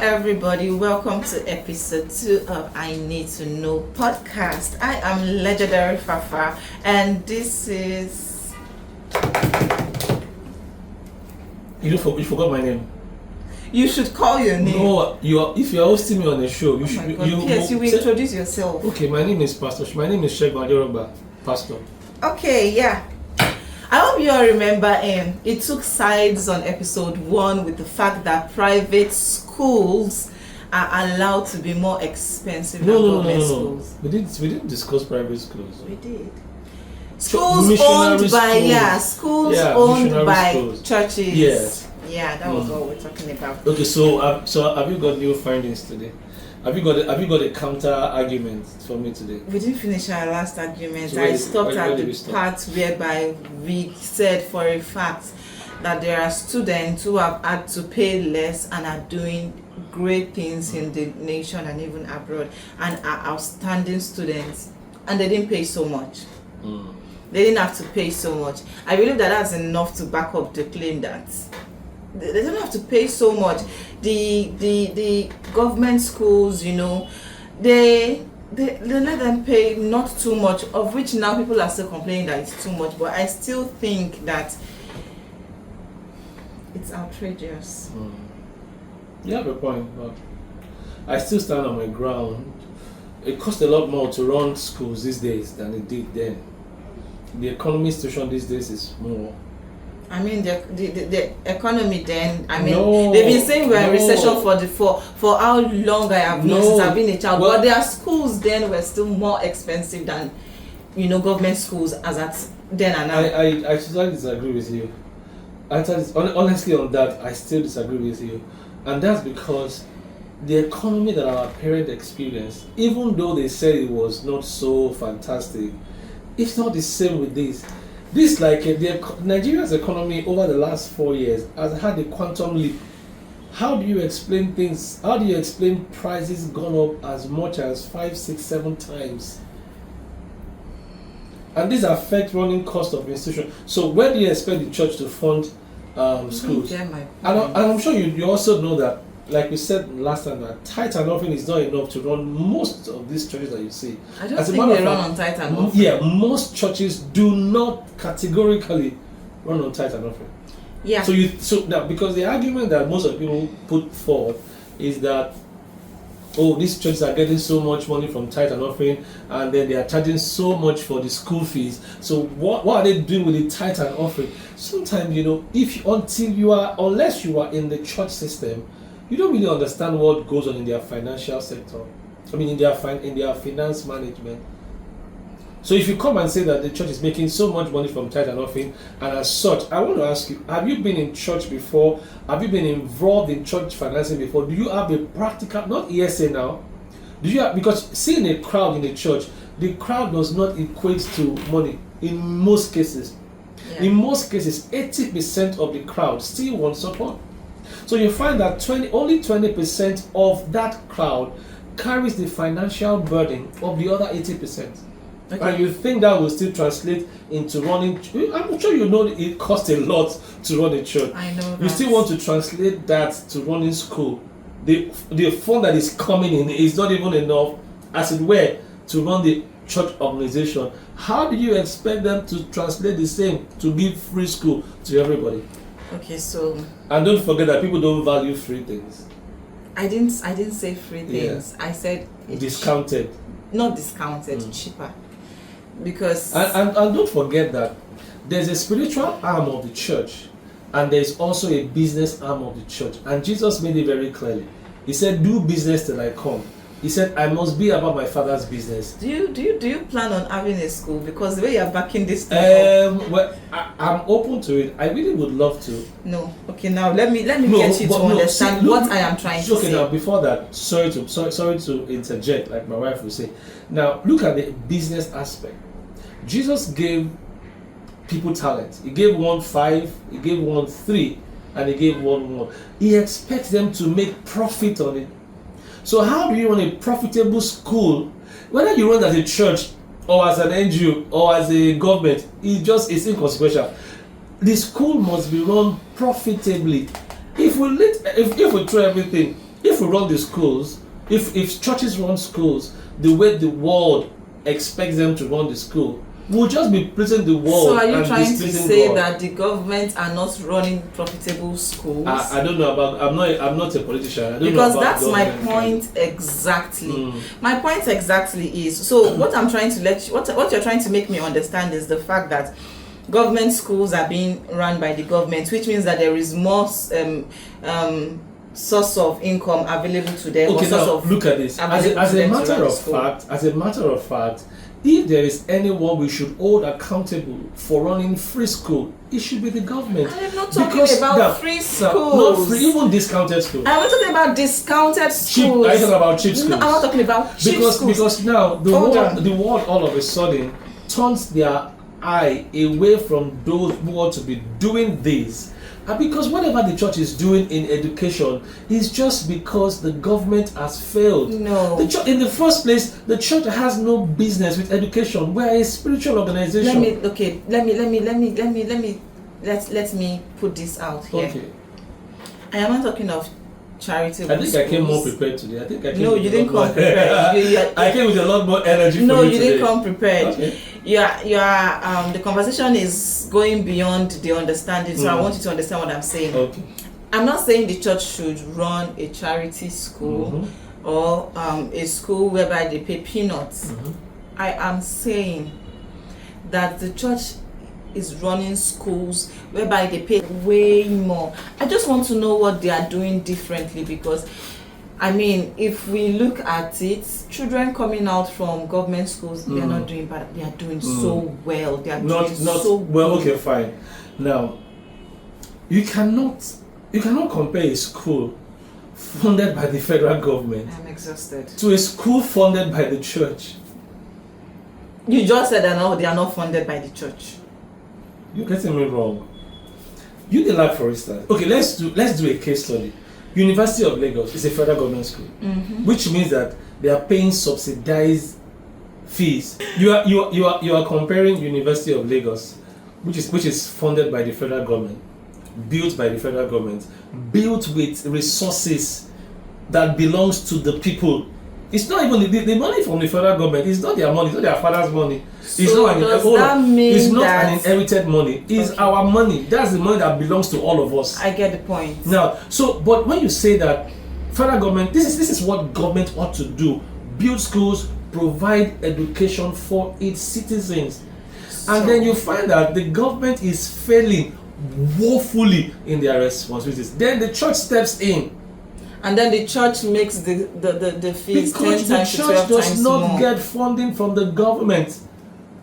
everybody, welcome to episode 2 of I Need to Know podcast. I am legendary FAFA and this is... You forgot my name. You should call your name. No, if you're hosting me on a show, you should. Yes, you will introduce yourself. Okay, my name is Segun Aderogba, Pastor. Okay, yeah. I hope you all remember it took sides on episode 1 with the fact that private schools are allowed to be more expensive than government schools. We didn't discuss private schools. We did. Schools owned by churches. Yes. Yeah, that was what we're talking about. Okay, so have you got new findings today? Have you got a counter argument for me today? We didn't finish our last argument. So I stopped at the part whereby we said for a fact that there are students who have had to pay less and are doing great things in the nation and even abroad and are outstanding students, and they didn't pay so much. They didn't have to pay so much. I believe that that's enough to back up the claim that they don't have to pay so much. The government schools, they let them pay not too much, of which now people are still complaining that it's too much, but I still think that it's outrageous. You have a point, but I still stand on my ground. It costs a lot more to run schools these days than it did then. The economy situation these days is more. I mean the economy then. They've been saying we're in recession for how long I have known since I've been a child. But their schools then were still more expensive than government schools as at then and now. I totally disagree with you. Honestly, on that I still disagree with you, and that's because the economy that our parents experienced, even though they said it was not so fantastic, it's not the same with this. Nigeria's economy over the last 4 years has had a quantum leap. How do you explain things? How do you explain prices gone up as much as 5, 6, 7 times? And these affect running cost of institution. So where do you expect the church to fund schools? And I'm sure you also know that, like we said last time, that tithe and offering is not enough to run most of these churches that you see. I don't think they run on tithe and offering. Yeah, most churches do not categorically run on tithe and offering. Yeah. So now, because the argument that most of people put forth is that, these churches are getting so much money from tithe and offering, and then they are charging so much for the school fees. So what are they doing with the tithe and offering? Sometimes, unless you are in the church system, you don't really understand what goes on in their financial sector. In their finance management. So if you come and say that the church is making so much money from tithe and offering, and as such, I want to ask you, have you been in church before? Have you been involved in church financing before? Do you have a practical, not ESA now, because seeing a crowd in a church, the crowd does not equate to money in most cases. Yeah. In most cases, 80% of the crowd still want support. So you find that only 20% of that crowd carries the financial burden of the other 80%. Okay. And you think that will still translate into running? I'm sure it costs a lot to run a church. I know that. You still want to translate that to running school. The fund that is coming in is not even enough, as it were, to run the church organization. How do you expect them to translate the same to give free school to everybody? Okay, so... And don't forget that people don't value free things. I didn't say free things. Yeah. I said... discounted. Not discounted, cheaper. Because... And don't forget that there's a spiritual arm of the church, and there's also a business arm of the church. And Jesus made it very clearly. He said, do business till I come. He said, I must be about my father's business. Do you plan on having a school? Because the way you're backing this thing well, I'm open to it. I really would love to. No. Okay, now let me get you to understand what I am trying to say. Okay, now before that, sorry to interject, like my wife would say. Now look at the business aspect. Jesus gave people talent. He gave one 5, he gave one 3, and he gave one 1. He expects them to make profit on it. So how do you run a profitable school, whether you run as a church or as an NGO or as a government? It's inconsequential. The school must be run profitably. If we throw everything, If we run the schools, if churches run schools the way the world expects them to run the school, we'll just be praising the world. So are you and trying to displeasing say God. that the government are not running profitable schools? I don't know about. I'm not a politician. I don't Because know about that's my government. point exactly. My point exactly is, so what I'm trying to what you're trying to make me understand is the fact that government schools are being run by the government, which means that there is more source of income available to them. Okay, or source now of look at this. As a matter of fact, if there is anyone we should hold accountable for running free school, it should be the government. I am not talking about free schools. Not free, even discounted schools. I'm not talking about discounted Cheap. schools. Are you talking about cheap schools? No, I'm not talking about cheap schools. Because now the Hold on. world all of a sudden turns their eye away from those who want to be doing this. And because whatever the church is doing in education is just because the government has failed. No. The church, in the first place, the church has no business with education. We're a spiritual organization. Let me put this out here. Okay. I am not talking of charitable I think I came more schools. prepared today. I think I came No, with you a didn't lot come more- prepared. I came with a lot more energy No, for you you today. didn't come prepared. Okay. The conversation is going beyond the understanding, so I want you to understand what I'm saying. Okay. I'm not saying the church should run a charity school or a school whereby they pay peanuts. I am saying that the church is running schools whereby they pay way more. I just want to know what they are doing differently, because I mean, if we look at it, children coming out from government schools, they are not doing bad. They are doing so well. They are doing so well. good. Okay, fine. Now, you cannot compare a school funded by the federal government I'm exhausted. to a school funded by the church. You just said that they are not funded by the church. You're getting me wrong. Unilag, for instance. Okay, let's do a case study. University of Lagos is a federal government school, which means that they are paying subsidized fees. You are comparing University of Lagos, which is funded by the federal government, built by the federal government, built with resources that belongs to the people. It's not even the money from the federal government. It's not their money. It's not their father's money. It's So not mean it's not that an inherited money. It's our money. That's the money that belongs to all of us. I get the point. Now, but when you say that federal government, this is what government ought to do: build schools, provide education for its citizens, and then you find that the government is failing woefully in their responsibilities. Then the church steps in. And then the church makes the fees 10 Because the times to church 12 does times not more. get funding from the government.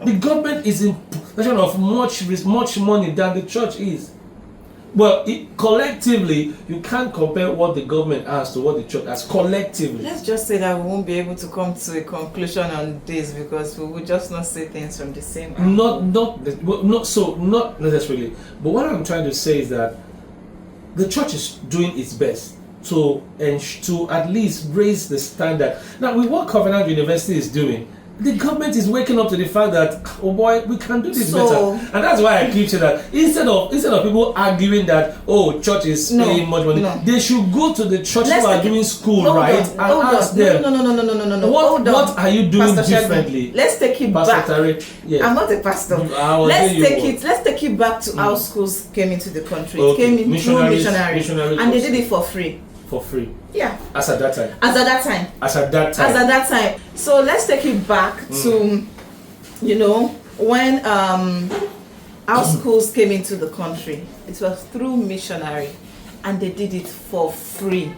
The government is in possession of much money than the church is. Well, collectively, you can't compare what the government has to what the church has collectively. Let's just say that we won't be able to come to a conclusion on this, because we will just not say things from the same angle. Not necessarily. But what I'm trying to say is that the church is doing its best to at least raise the standard. Now, with what Covenant University is doing, the government is waking up to the fact that, oh boy, we can do this better. And that's why I keep saying that instead of people arguing that, oh, church is paying much money, they should go to the church who are doing school, right? And ask them, No. What are you doing Pastor differently? Let's take it Pastor back. Tariq, yes. I'm not a pastor. Let's take it back to how schools came into the country. It came in through missionaries, and they did it for free. For free. Yeah. As at that time. So let's take it back to, when our schools came into the country. It was through missionary, and they did it for free,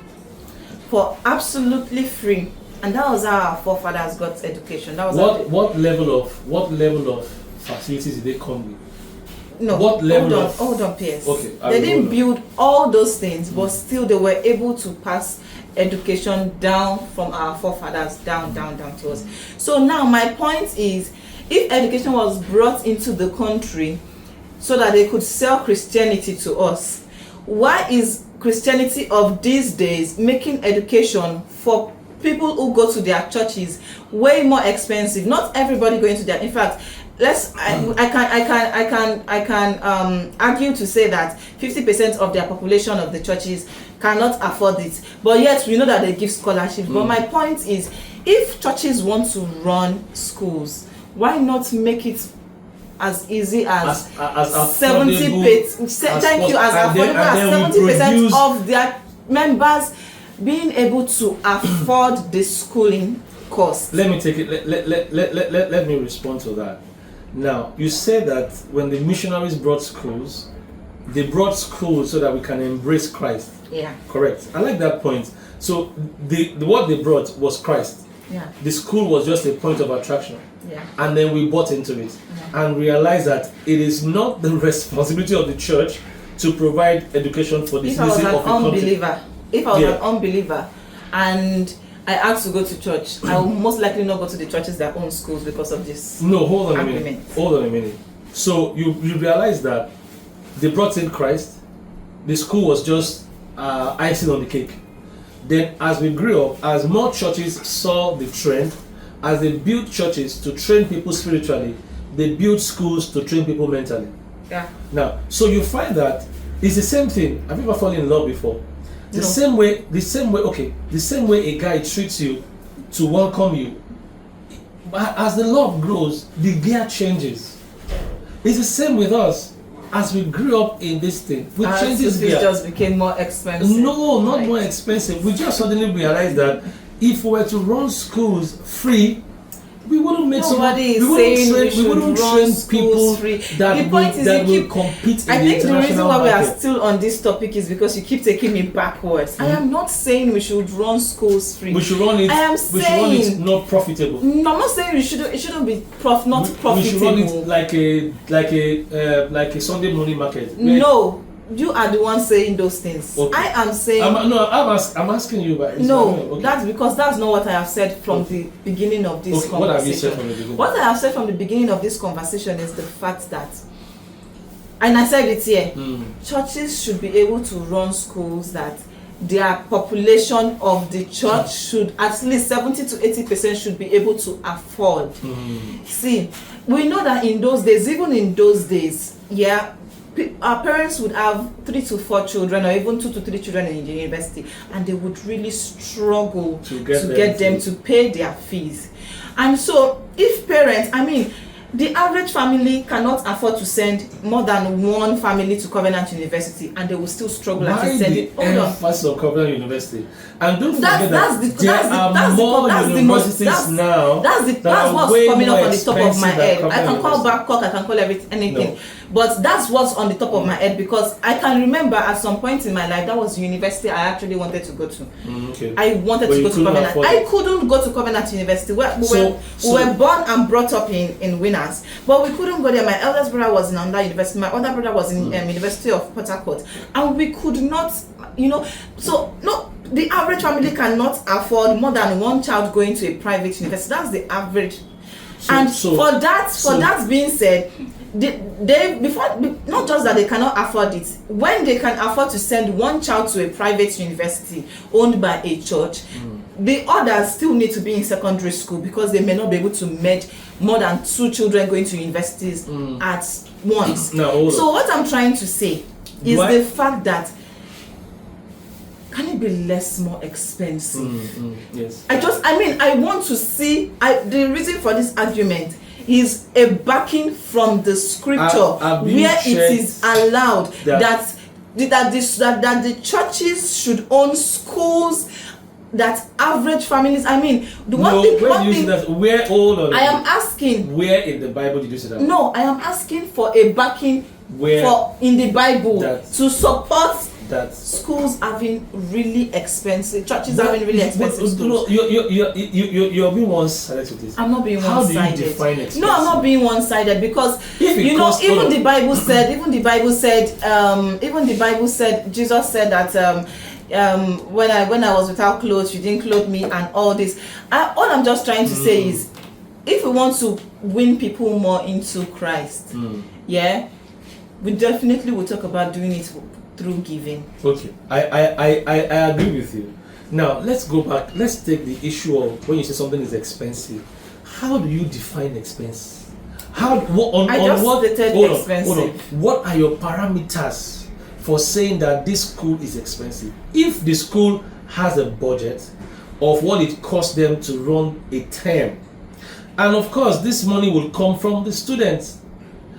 for absolutely free, and that was how our forefathers got education. That was what level of facilities did they come with? No, what level hold on, PS. Okay, they didn't build all those things, but still they were able to pass education down from our forefathers down to us. So now my point is, if education was brought into the country so that they could sell Christianity to us, why is Christianity of these days making education for people who go to their churches way more expensive? Not everybody going to their, in fact, I can argue to say that 50% of their population of the churches cannot afford it, but yet we know that they give scholarships. But my point is, if churches want to run schools, why not make it as easy as 70%? Thank you, as affordable as 70% of their members being able to afford the schooling cost. Let me take it. Let me respond to that. Now, you said that when the missionaries brought schools, they brought schools so that we can embrace Christ. Yeah. Correct. I like that point. So what they brought was Christ. Yeah. The school was just a point of attraction. Yeah. And then we bought into it and realized that it is not the responsibility of the church to provide education for the citizen of a country. If I was an unbeliever and I asked to go to church, I will most likely not go to the churches that own schools because of this. No, hold on agreement. a minute. Hold on a minute. So you realize that they brought in Christ. The school was just icing on the cake. Then as we grew up, as more churches saw the trend, as they built churches to train people spiritually, they built schools to train people mentally. Yeah. Now, so you find that it's the same thing. Have you ever fallen in love before? The same way a guy treats you to welcome you. As the love grows, the gear changes. It's the same with us. As we grew up in this thing, we changed this gear. It just became more expensive. No, not more expensive. We just suddenly realized that if we were to run schools free, we wouldn't make Nobody we wouldn't train people free. that will compete in I think the reason why market. we are still on this topic is because you keep taking me backwards. I am not saying we should run schools free. We should run it. I am we should run it not profitable. No, I'm not saying it shouldn't be not profitable. We should run it like a Sunday morning market. No. You are the one saying those things. Okay. I am saying. I'm asking you. But okay. That's because that's not what I have said from the beginning of this conversation. What have you said from the beginning? What I have said from the beginning of this conversation is the fact that, and I said it here, churches should be able to run schools that their population of the church should, at least 70 to 80% should be able to afford. See, we know that in those days, even in those days, our parents would have 3 to 4 children or even 2 to 3 children in the university, and they would really struggle to get them to pay their fees. And so if parents, the average family cannot afford to send more than one family to Covenant University, and they will still struggle to send it. Why the emphasis of Covenant University? And don't forget that more universities now. That's what's coming up on the top of my head. I can call Babcock, I can call anything. But that's what's on the top of my head, because I can remember at some point in my life, that was the university I actually wanted to go to. I wanted to go to Covenant. I couldn't go to Covenant University. We were born and brought up in Winners, but we couldn't go there. My eldest brother was in another university. My other brother was in University of Port Harcourt, and we could not, so no. The average family cannot afford more than one child going to a private university. That's the average. For that being said, not just that they cannot afford it, when they can afford to send one child to a private university owned by a church, the others still need to be in secondary school, because they may not be able to merge more than 2 children going to universities at once. So what I'm trying to say is the fact that, can it be more expensive? Yes. I want to see, the reason for this argument is a backing from the scripture where it is allowed that the churches should own schools that average families. I am asking, where in the Bible did you say that? No, I am asking for a backing in the Bible to support that schools having really expensive, churches having really expensive schools. You're being one-sided with this. I'm not being one-sided. How do you define expensive? No, I'm not being one-sided, because even the Bible said, Jesus said that when I was without clothes, you didn't clothe me, and all this. All I'm just trying to say is, if we want to win people more into Christ, we definitely will talk about doing it through giving. Okay, I agree with you. Now let's go back. Let's take the issue of when you say something is expensive. How do you define expense? What are your parameters for saying that this school is expensive. If the school has a budget of what it costs them to run a term, and of course this money will come from the students,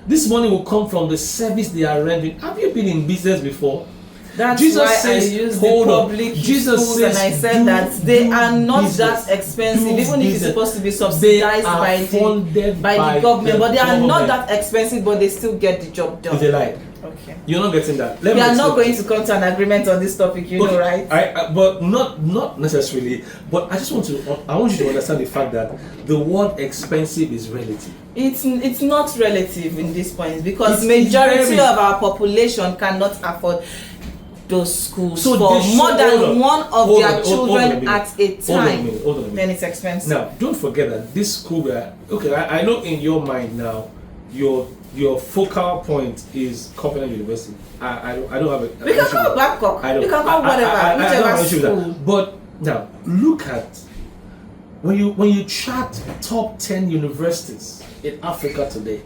this money will come from the service they are rendering. Have you been in business before? That's Jesus why says, I use hold the on. public Jesus schools, says, and I said that they are not business. that expensive, Do even if it's business. supposed to be They subsidized are by funded the government, but they are not government. that expensive, but they still get the job done. It's a lie. Okay. You're not getting that. We are not going to come to an agreement on this topic, you know, right? But not necessarily. But I want you to understand the fact that the word expensive is relative. It's not relative in this point, because It's majority very- of our population cannot afford those schools So for they should- more than hold on. one of Hold their on, hold on a children minute. at a Hold on a time. minute, hold on a minute. Then it's expensive. Now, don't forget that this school, okay, I know in your mind now, your focal point is Covenant University. I don't have a. We can call Babcock. I don't. We can call whatever, I don't whichever have an issue with school. that. But now look at when you chart top 10 universities in Africa today,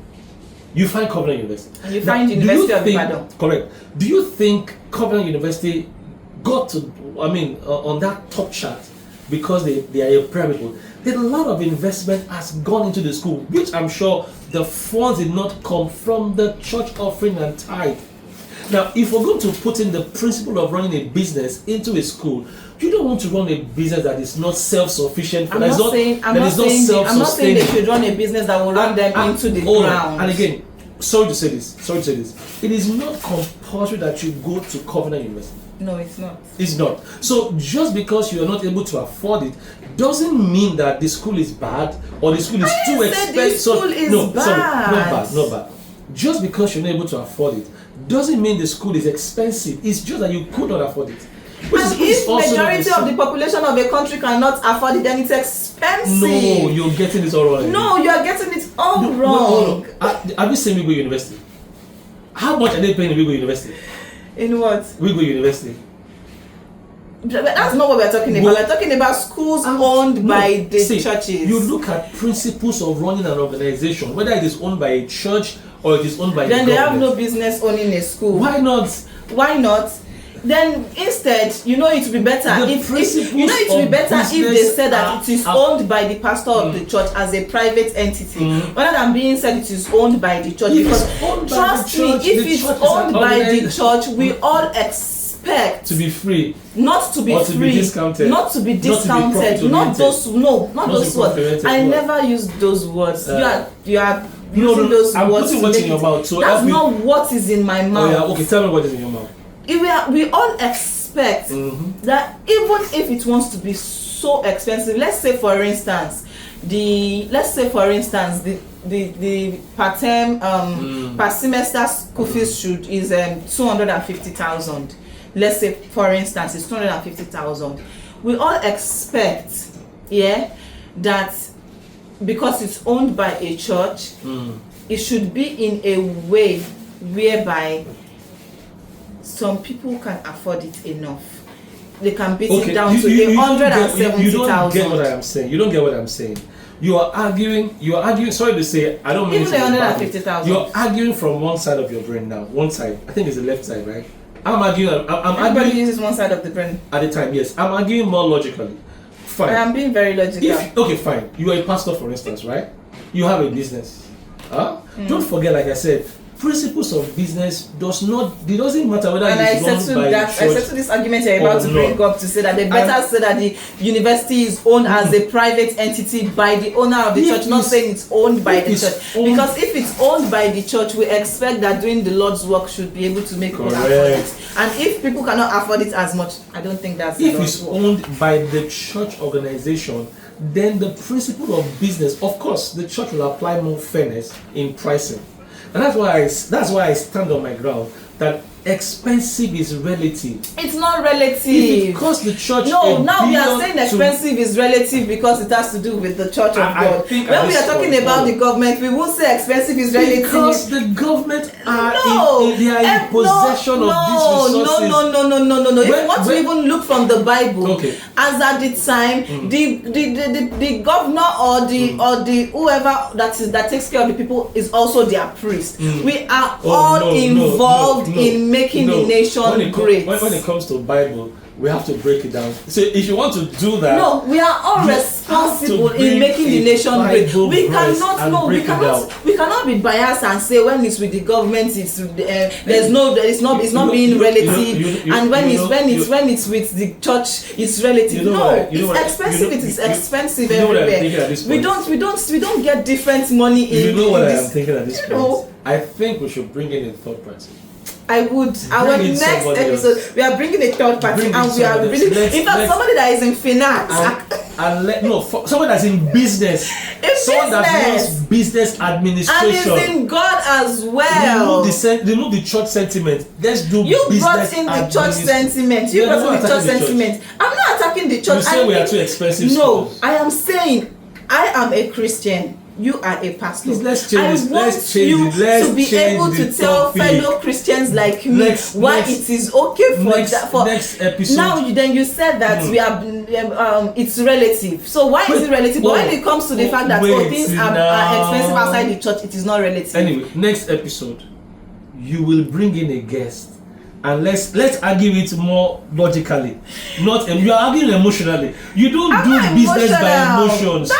you find Covenant University. And you Now, find do you University of think- Ibadan. Correct. Do you think Covenant University got to, on that top chart because they are a private school? Then a lot of investment has gone into the school, which I'm sure the funds did not come from the church offering and tithe. Now, if we're going to put in the principle of running a business into a school, you don't want to run a business that is not self-sufficient. I'm not saying they should run a business that will run them into the ground. And again, sorry to say this. It is not compulsory that you go to Covenant University. No, it's not. It's not. So just because you are not able to afford it doesn't mean that the school is bad or the school is too expensive. The school is bad. Not bad. Just because you're not able to afford it doesn't mean the school is expensive. It's just that you could not afford it. And if majority of the population of a country cannot afford it, then it's expensive. No, you're getting this all wrong. No, you are getting it all No, wrong. Have you seen Wigo University? How much are they paying in Wigo University? In what? Wigo University. But that's not what we're talking about. We're talking about schools owned by the churches. You look at principles of running an organization, whether it is owned by a church or it is owned by then the they government. have no business owning a school. Why not? Why not? Then instead, it would be better if they said that it is owned by the pastor of the church as a private entity, rather than being said it is owned by the church. If Because it's owned by trust the me, church, if the it's church is owned by the organized- church, we all expect To be free. not to be Or to be free, discounted. not to be Not to be discounted, profit-oriented. not those be words. profit-oriented I word. never use those words. You are No, using those I'm words putting to words make in your it- mouth, so That's help me. not what is in my mouth. Oh yeah, okay, tell me what is in your mouth. If we all expect that even if it wants to be so expensive, let's say for instance the per term per semester school fees is 250,000. Let's say for instance it's 250,000. We all expect that because it's owned by a church, it should be in a way whereby some people can afford it enough. They can beat it down to 170,000. You don't get what I am saying. You don't get what I'm saying. You are arguing. Sorry to say, I don't mean Even to be bad. 150,000. You're arguing from one side of your brain now. One side. I think it's the left side, right? I'm arguing. I'm Everybody arguing uses one side of the brain. at the time. Yes, I'm arguing more logically. Fine. I am being very logical. Okay, fine. You are a pastor, for instance, right? You have a business. Don't forget, like I said, principles of business doesn't matter whether And I it's run by settled church. this argument you're about to bring up to say that they better say that the university is owned as a private entity by the owner of the church, not saying it's owned by the church. Because if it's owned by the church, we expect that doing the Lord's work should be able to make people afford it. And if people cannot afford it as much, I don't think that's the If Lord's it's work. owned by the church organization, then the principle of business, of course, the church will apply more fairness in pricing. And that's why I stand on my ground that expensive is relative. It's not relative. If it costs the church No, a now we are billion saying to- expensive is relative because it has to do with the church of I God. think When at we this are talking point, about the government, we will say expensive is relative. Because the government are they are in No, possession of these resources. No. If you want to When- even look from the Bible, Okay. as at the time, the governor or the whoever that takes care of the people is also their priest. We are all involved in making the nation great. When it comes to Bible, we have to break it down. So if you want to do that, no, we are all responsible in making the nation great. We cannot be biased and say when it's with the government, it's it's not being relative, and when it's with the church, it's relative. It's expensive. It is expensive everywhere. We don't get different money in. You know what I am thinking at this point? I think we should bring in a third party. Our next episode, we are bringing a third party, and we are really, in fact, somebody that is in finance, somebody that's in business, someone that knows business administration, and is in God as well. Remove the church sentiment. Let's do. You brought in the church sentiment. I'm not attacking the church. You say we are too expensive. No, I am saying I am a Christian. You are a pastor. Please, let's change I want you to be able to tell fellow Christians like me why it is okay for that. For next episode. Now, then you said that we are it's relative. So why is it relative? But when it comes to the fact that things are expensive outside the church, it is not relative. Anyway, next episode, you will bring in a guest. And let's argue it more logically. You are arguing emotionally. You don't do business by emotions. No.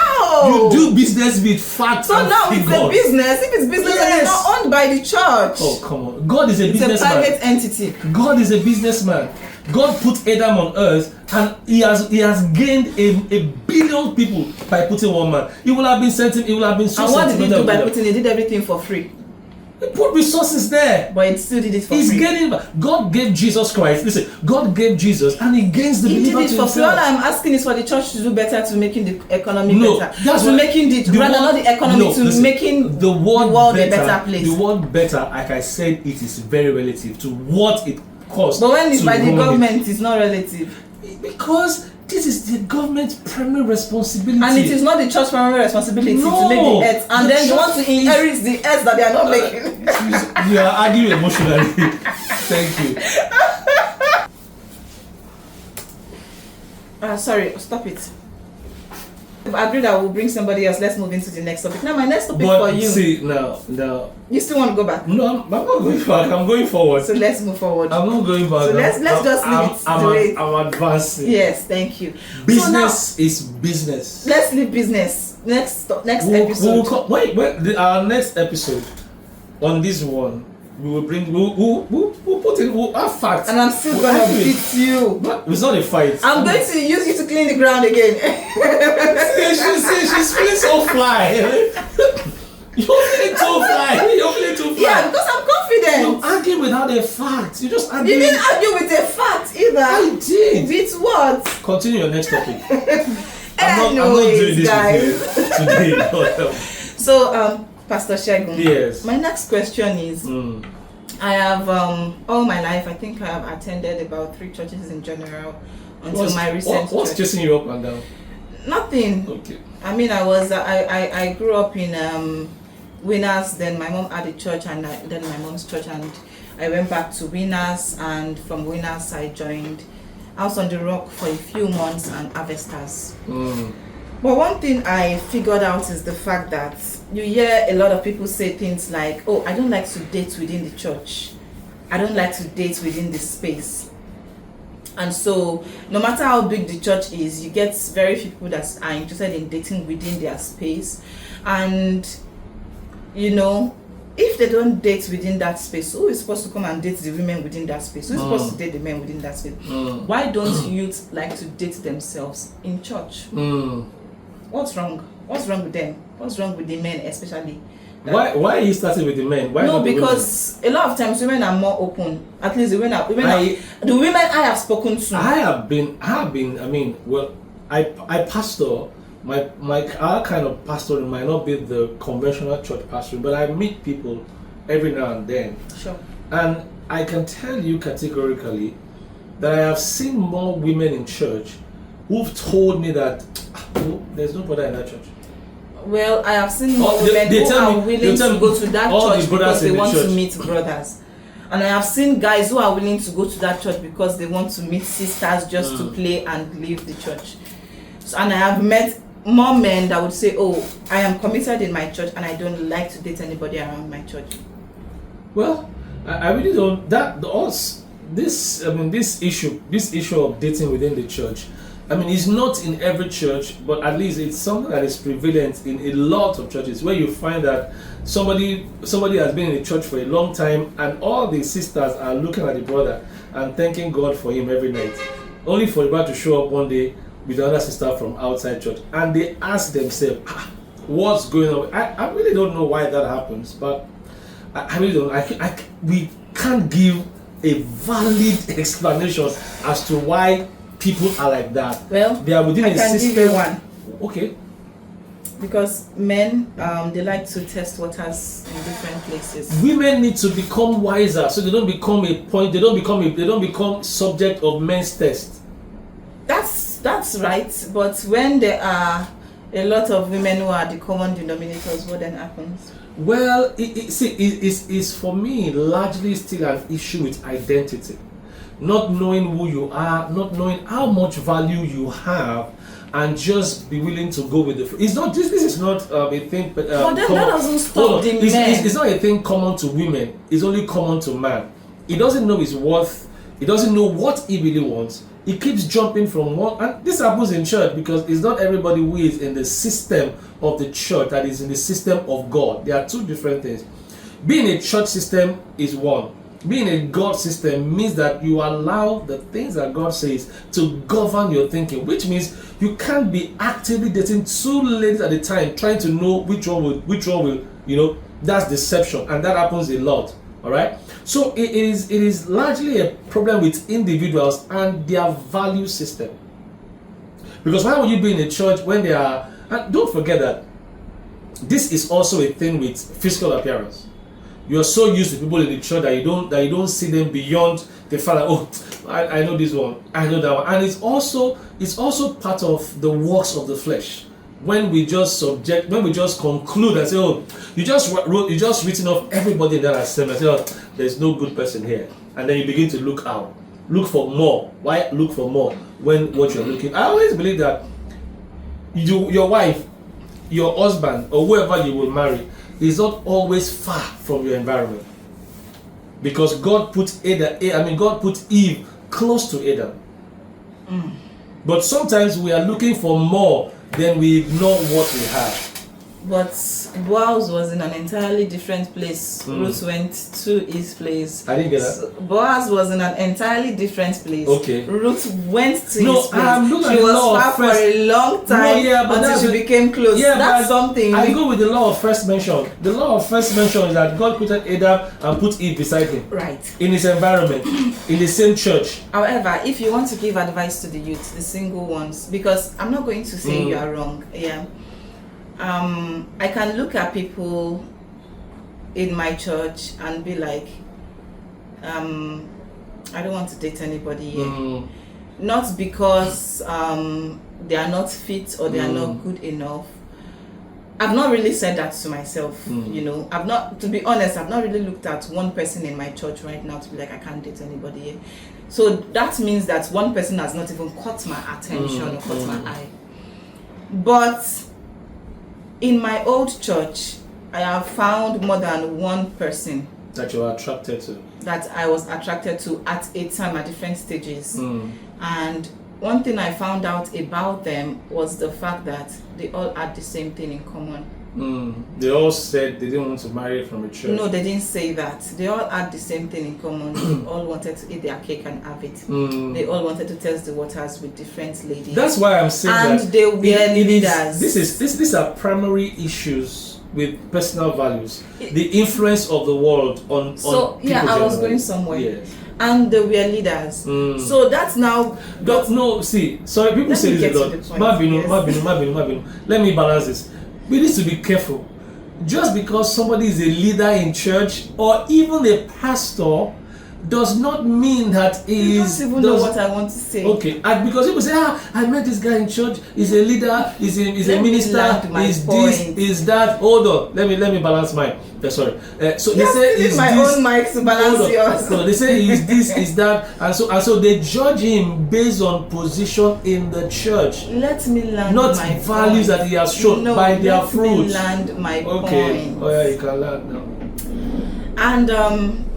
You do business with facts. So now it's a business. If it's business, it's not owned by the church. Oh, come on. God is a businessman. It's a private entity. God is a businessman. God put Adam on earth, and he has gained a billion people by putting one man. He will have been sent him. He will have been so. And what did he do by putting? He did everything for free. He put resources there. But he still did it for free. He's gaining. God gave Jesus Christ. Listen, God gave Jesus, and he gains the believer to himself. He did it for free. All I'm asking is for the church to do better to making the economy better. That's to making the economy to making the world a better place. The world better, like I said, it is very relative to what it costs. But when it's by the government, it's not relative. Because this is the government's primary responsibility. And it is not the church's primary responsibility to make the earth. And then you want to inherit the earth that they are not making. You are arguing emotionally. Thank you. Sorry, stop it. I agree that we'll bring somebody else. Let's move into the next topic. Now, my next topic for you. See, now. You still want to go back? No, I'm not going back. I'm going forward. So let's move forward. I'm not going back. So let's just leave it the way. I'm advancing. Yes, thank you. Business is business. Let's leave business. Next episode. Our next episode on this one. We'll put in, we'll have facts. And I'm still gonna beat you. But it's not a fight. I'm going to use you to clean the ground again. She's feeling so fly. You're feeling too fly. Yeah, because I'm confident. You're arguing without a fact. You just argue. You didn't argue with a fact either. I did. With what? Continue your next topic. I'm not doing this guys. Today. So, Pastor Segun. Yes. My next question is, I have all my life, I think I have attended about 3 churches in general until my recent. What's chasing you up and down? Nothing. Okay. I mean, I grew up in Winners. Then my mom had a church, and then my mom's church, and I went back to Winners, and from Winners I joined House on the Rock for a few months and Harvesters. But one thing I figured out is the fact that you hear a lot of people say things like, oh, I don't like to date within the church. I don't like to date within the space. And so no matter how big the church is, you get very few people that are interested in dating within their space. And, you know, if they don't date within that space, who is supposed to come and date the women within that space? Who is supposed to date the men within that space? Why don't youth like to date themselves in church? What's wrong? What's wrong with them? What's wrong with the men especially? Why are you starting with the men? Why no, because a lot of times women are more open. At least the women I have spoken to. I pastor. Our kind of pastoring might not be the conventional church pastoring, but I meet people every now and then. Sure. And I can tell you categorically that I have seen more women in church who've told me that there's no brother in that church. Well, I have seen more women who are willing to go to that church because they want to meet brothers. And I have seen guys who are willing to go to that church because they want to meet sisters just to play and leave the church. So, and I have met more men that would say, oh, I am committed in my church and I don't like to date anybody around my church. Well, I really don't. This issue of dating within the church. I mean, it's not in every church, but at least it's something that is prevalent in a lot of churches, where you find that somebody has been in the church for a long time, and all the sisters are looking at the brother and thanking God for him every night, only for the brother to show up one day with another sister from outside church, and they ask themselves, what's going on? I really don't know why that happens, but I really don't. We can't give a valid explanation as to why people are like that. Well, they are within a system. Give you one. Okay. Because men, they like to test waters in different places. Women need to become wiser, so they don't become a point. They don't become subject of men's test. That's right. But when there are a lot of women who are the common denominators, what then happens? Well, it's for me largely still an issue with identity. Not knowing who you are, not knowing how much value you have, and just be willing to go with the flow. It's not this is not a thing. But that doesn't stop the men. It's not a thing common to women. It's only common to man. He doesn't know his worth. He doesn't know what he really wants. He keeps jumping from one, and this happens in church because it's not everybody who is in the system of the church that is in the system of God. There are two different things. Being a church system is one. Being a God system means that you allow the things that God says to govern your thinking, which means you can't be actively dating two ladies at a time, trying to know which one will, that's deception, and that happens a lot. All right. So it is largely a problem with individuals and their value system. Because why would you be in a church when they are? And don't forget that this is also a thing with physical appearance. You are so used to people in the church that you don't see them beyond the fact that I know this one, I know that one, and it's also part of the works of the flesh. When we just conclude and say, you just written off everybody in that assembly and say, there's no good person here, and then you begin to look for more. Why look for more when what you're looking? I always believe that your wife, your husband, or whoever you will marry is not always far from your environment, because God put Eve close to Adam. But sometimes we are looking for more, then we ignore what we have. But Boaz was in an entirely different place. Ruth went to his place. I didn't get that. Boaz was in an entirely different place. Okay. Ruth went to his place. She was far for a long time until she became close. Yeah, that's something. I go with the law of first mention. The law of first mention is that God put Adam and put Eve beside him. Right. In his environment, in the same church. However, if you want to give advice to the youth, the single ones, because I'm not going to say you are wrong. Yeah. I can look at people in my church and be like, I don't want to date anybody here. Not because they are not fit or they are not good enough. I've not really said that to myself, to be honest, I've not really looked at one person in my church right now to be like, I can't date anybody here. So that means that one person has not even caught my attention or caught my eye. But in my old church, I have found more than one person that you are attracted to. That I was attracted to at a time at different stages. And one thing I found out about them was the fact that they all had the same thing in common. They all said they didn't want to marry from a church. No, they didn't say that. They all had the same thing in common. They all wanted to eat their cake and have it. They all wanted to test the waters with different ladies. That's why I'm saying and they were leaders. These are primary issues with personal values. The influence of the world on people I was going somewhere. Yes. And they were leaders. So that's now. People say this a lot. Mabinu. Let me balance this. We need to be careful. Just because somebody is a leader in church or even a pastor does not mean that he is. I don't even know what I want to say. Okay, and because people say, I met this guy in church. He's a leader. He's a minister. He's this. He's that. Hold on. Let me balance mine. Sorry. So they say he's my this. own mic to balance yours. So they say he's this, he's that, and so they judge him based on position in the church. Let me land not my values point. that he has shown by their fruits. Let me land my okay. point. Oh yeah, you can land now. And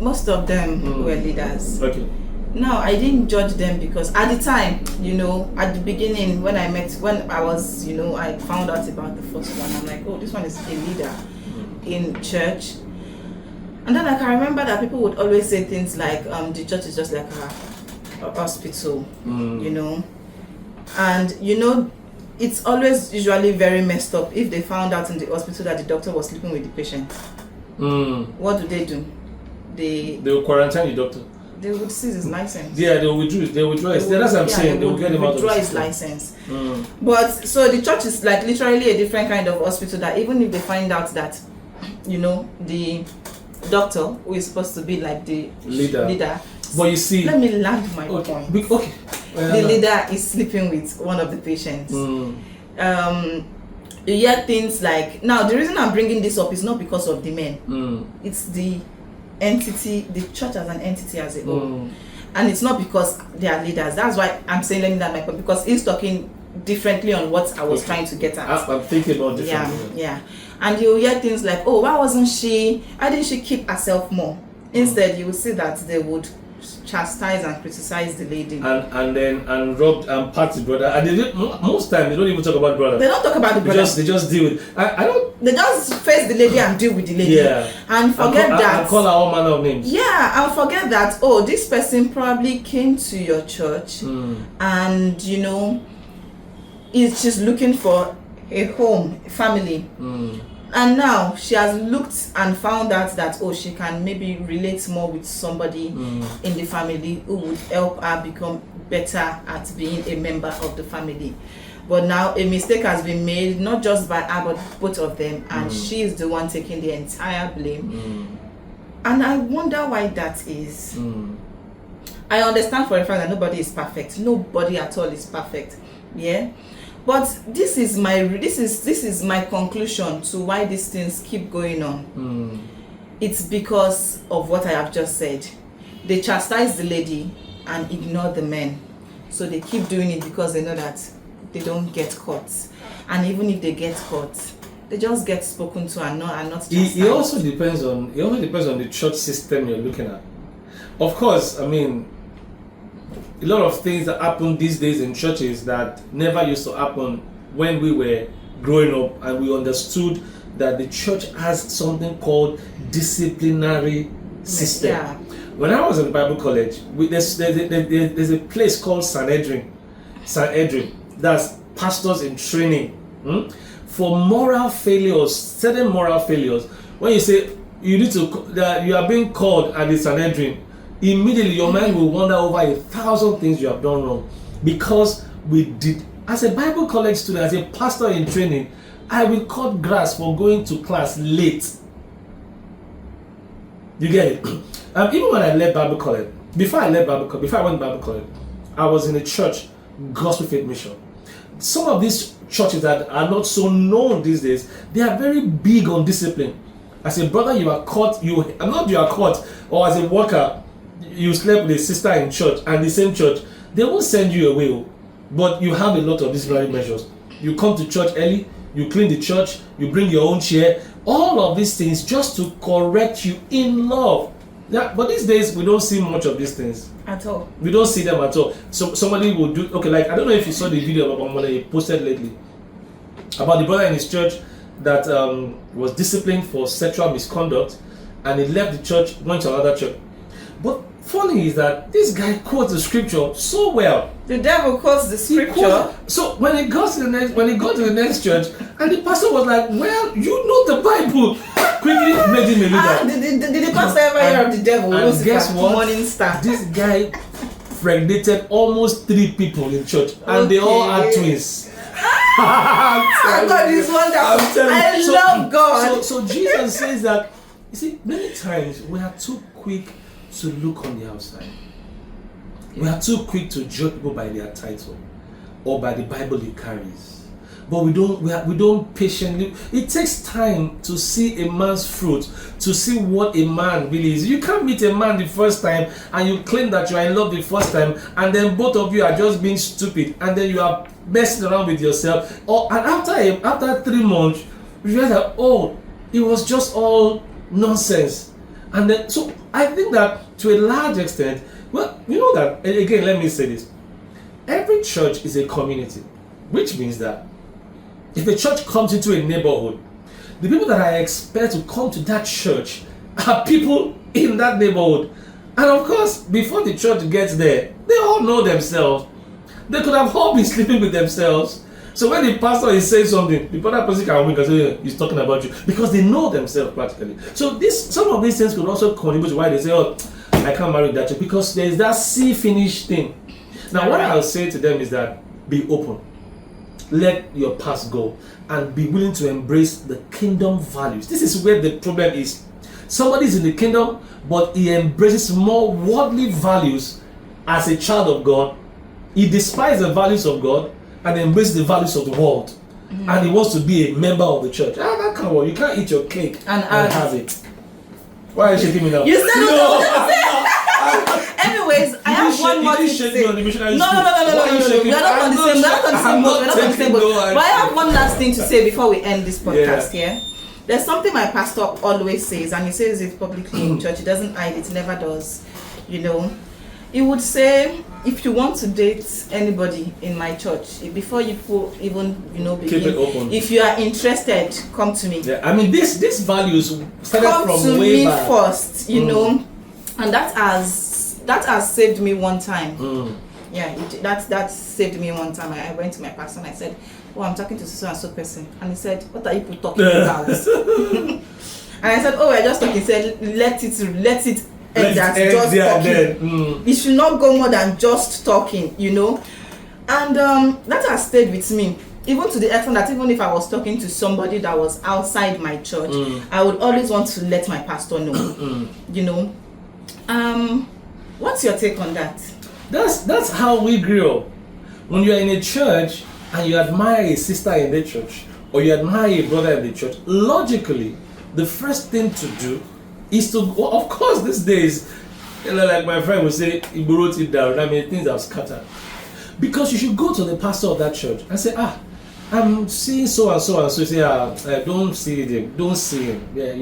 most of them were leaders. Okay. Now, I didn't judge them because at the time, at the beginning when I was, I found out about the first one. I'm like, oh, this one is a leader in church. And then I can remember that people would always say things like, the church is just like a hospital, And, it's always usually very messed up if they found out in the hospital that the doctor was sleeping with the patient. What do? They will quarantine the doctor. They would seize his license. Yeah, they will withdraw his. That's what I'm saying. They will get him out of withdraw his license. But so the church is like literally a different kind of hospital that even if they find out that, the doctor who is supposed to be like the leader. But you see, let me land my point. Okay. The leader is sleeping with one of the patients. You hear things like, now the reason I'm bringing this up is not because of the men. It's the entity, the church as an entity as a whole. And it's not because they are leaders. That's why I'm saying let me land my point, because he's talking differently on what I was trying to get at. I'm thinking about differently. Yeah. And you hear things like, oh, why didn't she keep herself more? Instead, you will see that they would chastise and criticize the lady. And rob and pat the brother. And most time they don't even talk about the brother. They don't talk about the brother. They just deal with. They just face the lady and deal with the lady. Yeah. And forget that. And call her all manner of names. Yeah, and forget that. Oh, this person probably came to your church, and is just looking for a home, a family. And now she has looked and found out that she can maybe relate more with somebody in the family who would help her become better at being a member of the family. But now a mistake has been made, not just by her but both of them, and she is the one taking the entire blame. And I wonder why that is. I understand for a fact that nobody is perfect. Nobody at all is perfect. Yeah. But this is my conclusion to why these things keep going on. It's because of what I have just said. They chastise the lady and ignore the men. So they keep doing it because they know that they don't get caught. And even if they get caught, they just get spoken to and not chastised. It also depends on the church system you're looking at. Of course, I mean, a lot of things that happen these days in churches that never used to happen when we were growing up, and we understood that the church has something called disciplinary system. Yeah. When I was in Bible college, there's a place called Sanhedrin. That's pastors in training for moral failures, certain moral failures. When you say that you are being called at the Sanhedrin, immediately your mind will wander over 1,000 things you have done wrong, because we did. As a Bible college student, as a pastor in training, I will cut grass for going to class late. You get it? Even when I left Bible college, before I went to Bible college, I was in a church, Gospel Faith Mission. Some of these churches that are not so known these days, they are very big on discipline. As a brother, you are caught, or as a worker, you slept with a sister in church and the same church, they won't send you away, but you have a lot of disciplinary measures. You come to church early, you clean the church, you bring your own chair, all of these things just to correct you in love. Yeah, but these days we don't see much of these things at all. We don't see them at all. So somebody will do, like I don't know if you saw the video about what he posted lately about the brother in his church that was disciplined for sexual misconduct, and he left the church, went to another church. But funny is that this guy quotes the scripture so well. The devil quotes the scripture. So when he got to the next church, and the pastor was like, "Well, you know the Bible." Quickly made him a leader. Did the pastor ever hear of the devil? And guess what? Morning star. This guy impregnated almost 3 people in church, and they all had twins. God is wonderful. I love God. So Jesus says that. You see, many times we are too quick to look on the outside. We are too quick to judge people by their title or by the Bible it carries. But we don't patiently. It takes time to see a man's fruit, to see what a man really is. You can't meet a man the first time and you claim that you are in love the first time, and then both of you are just being stupid, and then you are messing around with yourself. And after 3 months, you realize that it was just all nonsense. And then, so I think that to a large extent, well, you know that, and again, let me say this. Every church is a community, which means that if a church comes into a neighborhood, the people that I expect to come to that church are people in that neighborhood. And of course, before the church gets there, they all know themselves. They could have all been sleeping with themselves. So when the pastor is saying something, the other person can wink and say, he's talking about you, because they know themselves practically. So some of these things could also contribute to why they say, oh, I can't marry that church, because there is that see finish thing. Now, what I'll say to them is that be open. Let your past go and be willing to embrace the kingdom values. This is where the problem is. Somebody is in the kingdom, but he embraces more worldly values as a child of God. He despises the values of God and embraces the values of the world. And he wants to be a member of the church. That can't work. You can't eat your cake and have it. Why are you shaking me now? You said no. Anyways, I have one more thing to say. No. We are not on the same boat. But I have one last thing to say before we end this podcast here. There's something my pastor always says, and he says it publicly in church. He doesn't hide it, he never does. You know, he would say, if you want to date anybody in my church, before you even begin, keep it open. If you are interested, come to me. Yeah, I mean, this values started come from to way me back. First, you know, and that has saved me one time. Yeah, that saved me one time. I went to my pastor and I said, oh, I'm talking to so and so person, and he said, what are you people talking about? And I said, oh, we're just talking. He said, let it end at just talking. It should not go more than just talking, you know. And that has stayed with me, even to the extent that even if I was talking to somebody that was outside my church, I would always want to let my pastor know. You know. What's your take on that? That's how we grew up. When you are in a church and you admire a sister in the church, or you admire a brother in the church, logically, the first thing to do is to, well, of course, these days, like my friend would say, he wrote it down. I mean, things have scattered. Because you should go to the pastor of that church and say, I'm seeing so and so and so. Say, don't see him, don't see him. Yeah,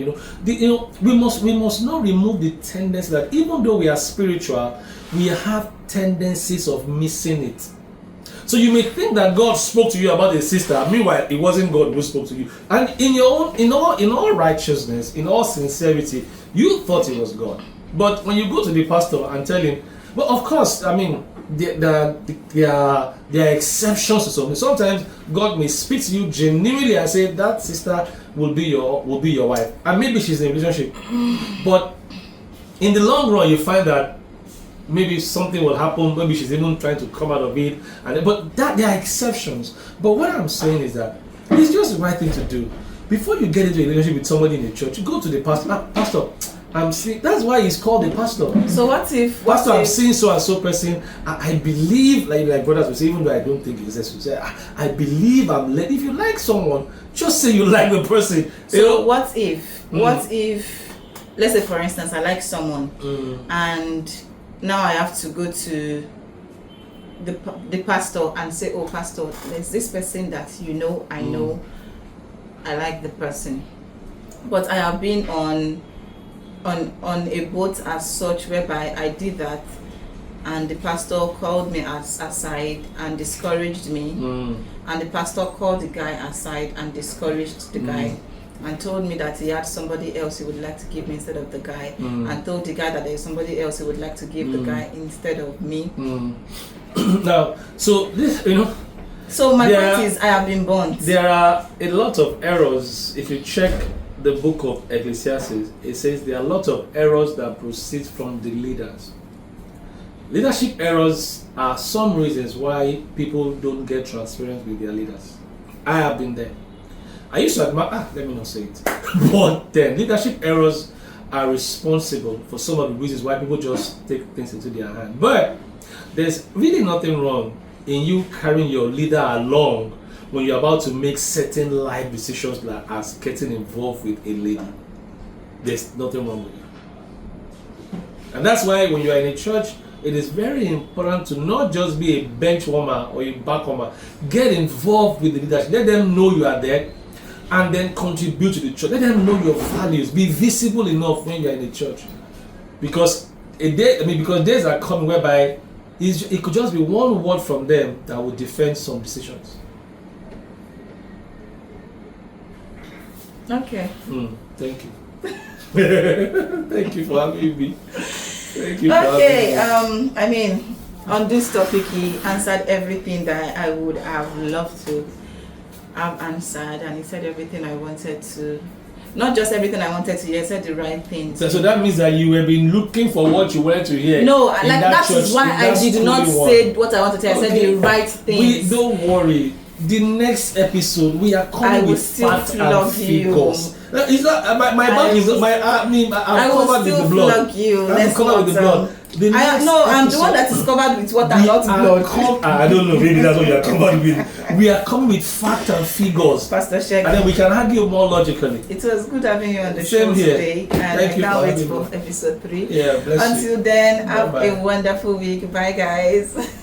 we must not remove the tendency that even though we are spiritual, we have tendencies of missing it. So you may think that God spoke to you about a sister, meanwhile it wasn't God who spoke to you. And in all righteousness, in all sincerity, you thought it was God. But when you go to the pastor and tell him, well, of course, I mean, there are exceptions to something. Sometimes God may speak to you genuinely and say that sister will be your wife, and maybe she's in a relationship. But in the long run, you find that maybe something will happen. Maybe she's even trying to come out of it, but there are exceptions. But what I'm saying is that it's just the right thing to do. Before you get into a relationship with somebody in the church, you go to the pastor. Pastor, I'm seeing. That's why he's called the pastor. So what if Pastor, I'm seeing so and so person. I believe, like brothers will say, even though I don't think it's necessary, say, I believe I'm led. If you like someone, just say you like the person. So what if let's say for instance I like someone and now I have to go to the pastor and say, oh pastor, there's this person that I know I like the person, but I have been on a boat as such whereby I did that, and the pastor called me aside and discouraged me, and the pastor called the guy aside and discouraged the guy and told me that he had somebody else he would like to give me instead of the guy, and told the guy that there's somebody else he would like to give the guy instead of me. Now, so this, so my point is, I have been burnt. There are a lot of errors. If you check the book of Ecclesiastes, it says there are a lot of errors that proceed from the leaders. Leadership errors are some reasons why people don't get transparent with their leaders. I have been there. I used to admire, let me not say it. But then leadership errors are responsible for some of the reasons why people just take things into their hand. But there's really nothing wrong in you carrying your leader along when you're about to make certain life decisions like as getting involved with a lady. There's nothing wrong with you. And that's why when you are in a church, it is very important to not just be a bench warmer or a back warmer. Get involved with the leadership. Let them know you are there. and then contribute to the church. Let them know your values. Be visible enough when you're in the church. Because because days are coming whereby it could just be one word from them that will defend some decisions. Okay. Thank you. Thank you for having me. Thank you. Okay. I mean, on this topic, he answered everything that I would have loved to have answered, and he said everything I wanted to. Not just everything I wanted to hear, he said the right thing. So that means that you have been looking for what you wanted to hear. No, like that is why I did not say what I wanted to hear. I said the right things. Don't worry. The next episode we are coming with facts and figures. It's not my back is my. I'm covered with the blood. I'm covered with the blood. I'm the one that is covered with water, not blood. I don't know, maybe that's what you are covered with. We are coming with facts and figures. Pastor Segun. And then we can argue more logically. It was good having you on the Same show here. today. And Thank I you can't for wait having for me. episode 3. Yeah, bless you. Until then, have Bye-bye. a wonderful week. Bye, guys.